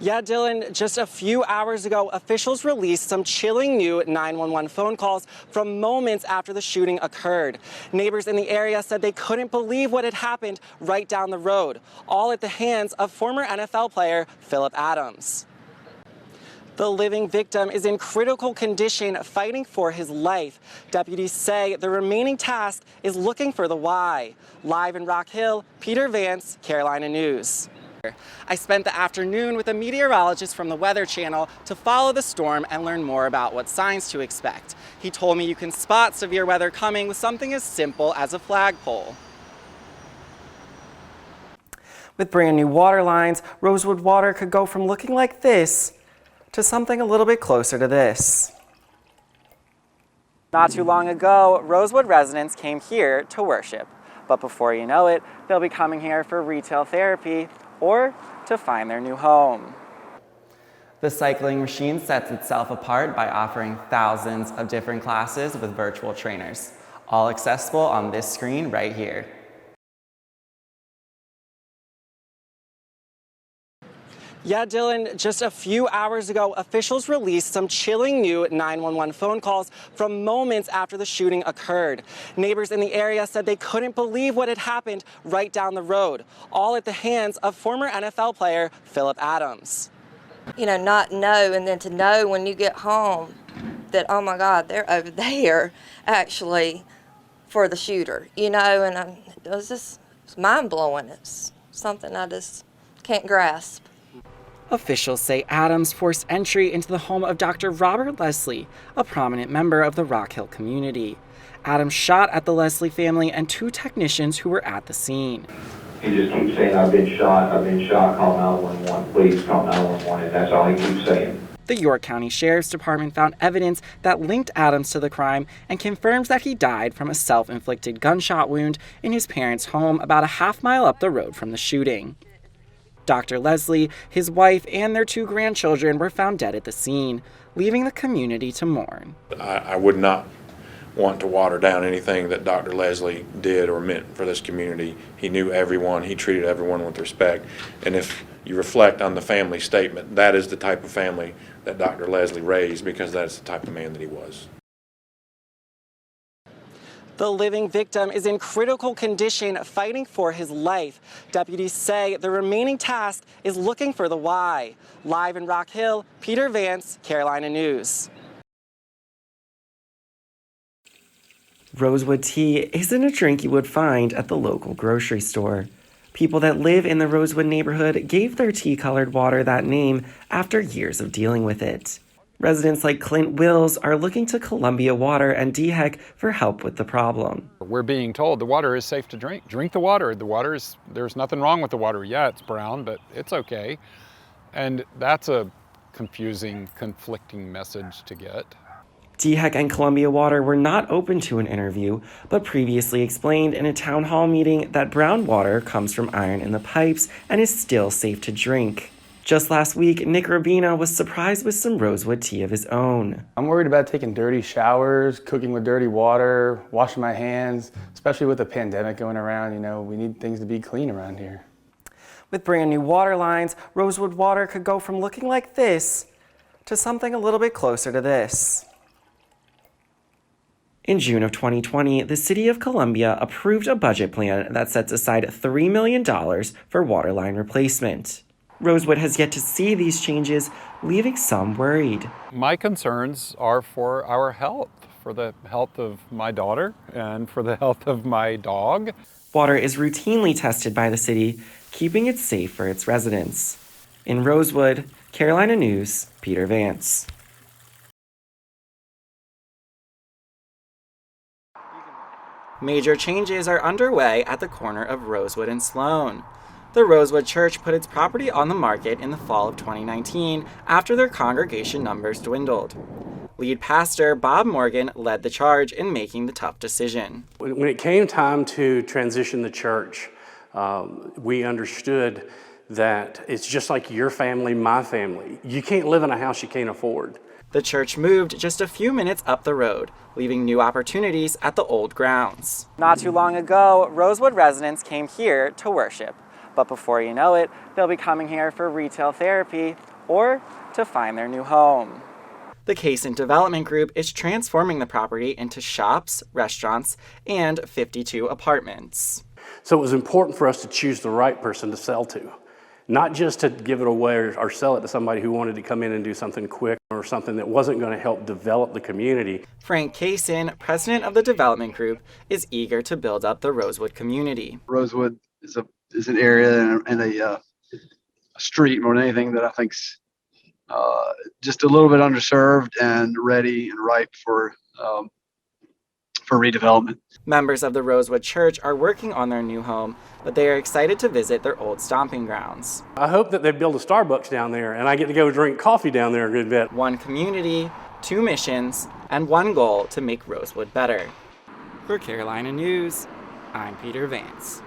Yeah, Dylan, just a few hours ago, officials released some chilling new 911 phone calls from moments after the shooting occurred. Neighbors in the area said they couldn't believe what had happened right down the road, all at the hands of former NFL player Philip Adams. The living victim is in critical condition, fighting for his life. Deputies say the remaining task is looking for the why. Live in Rock Hill, Peter Vance, Carolina News. I spent the afternoon with a meteorologist from the Weather Channel to follow the storm and learn more about what signs to expect. He told me you can spot severe weather coming with something as simple as a flagpole. With brand new water lines, Rosewood water could go from looking like this to something a little bit closer to this. Not too long ago, Rosewood residents came here to worship. But before you know it, they'll be coming here for retail therapy or to find their new home. The cycling machine sets itself apart by offering thousands of different classes with virtual trainers, all accessible on this screen right here. Yeah, Dylan, just a few hours ago, officials released some chilling new 911 phone calls from moments after the shooting occurred. Neighbors in the area said they couldn't believe what had happened right down the road, all at the hands of former NFL player Philip Adams. You know, not know, and then to know when you get home that, oh my God, they're over there actually for the shooter, you know, and it was just mind-blowing. It's something I just can't grasp. Officials say Adams forced entry into the home of Dr. Robert Leslie, a prominent member of the Rock Hill community. Adams shot at the Leslie family and two technicians who were at the scene. He just keeps saying, I've been shot, call 911, please call 911, and that's all he keeps saying. The York County Sheriff's Department found evidence that linked Adams to the crime and confirms that he died from a self-inflicted gunshot wound in his parents' home about a half-mile up the road from the shooting. Dr. Leslie, his wife, and their two grandchildren were found dead at the scene, leaving the community to mourn. I would not want to water down anything that Dr. Leslie did or meant for this community. He knew everyone, he treated everyone with respect, and if you reflect on the family statement, that is the type of family that Dr. Leslie raised, because that's the type of man that he was. The living victim is in critical condition, fighting for his life. Deputies say the remaining task is looking for the why. Live in Rock Hill, Peter Vance, Carolina News. Rosewood tea isn't a drink you would find at the local grocery store. People that live in the Rosewood neighborhood gave their tea-colored water that name after years of dealing with it. Residents like Clint Wills are looking to Columbia Water and DHEC for help with the problem. We're being told the water is safe to drink. Drink the water. There's nothing wrong with the water. Yeah, it's brown, but it's okay. And that's a confusing, conflicting message to get. DHEC and Columbia Water were not open to an interview, but previously explained in a town hall meeting that brown water comes from iron in the pipes and is still safe to drink. Just last week, Nick Rabina was surprised with some Rosewood tea of his own. I'm worried about taking dirty showers, cooking with dirty water, washing my hands, especially with the pandemic going around. You know, we need things to be clean around here. With brand new water lines, Rosewood water could go from looking like this to something a little bit closer to this. In June of 2020, the City of Columbia approved a budget plan that sets aside $3 million for waterline replacement. Rosewood has yet to see these changes, leaving some worried. My concerns are for our health, for the health of my daughter and for the health of my dog. Water is routinely tested by the city, keeping it safe for its residents. In Rosewood, Carolina News, Peter Vance. Major changes are underway at the corner of Rosewood and Sloan. The Rosewood Church put its property on the market in the fall of 2019 after their congregation numbers dwindled. Lead pastor Bob Morgan led the charge in making the tough decision. When it came time to transition the church, we understood that it's just like your family, my family. You can't live in a house you can't afford. The church moved just a few minutes up the road, leaving new opportunities at the old grounds. Not too long ago, Rosewood residents came here to worship. But before you know it, they'll be coming here for retail therapy or to find their new home. The Kaysen Development Group is transforming the property into shops, restaurants, and 52 apartments. So it was important for us to choose the right person to sell to, not just to give it away or sell it to somebody who wanted to come in and do something quick or something that wasn't going to help develop the community. Frank Kaysen, president of the development group, is eager to build up the Rosewood community. Rosewood is an area and a street more than anything that I think's just a little bit underserved and ready and ripe for redevelopment. Members of the Rosewood Church are working on their new home, but they are excited to visit their old stomping grounds. I hope that they build a Starbucks down there and I get to go drink coffee down there a good bit. One community, 2 missions, and 1 goal to make Rosewood better. For Carolina News, I'm Peter Vance.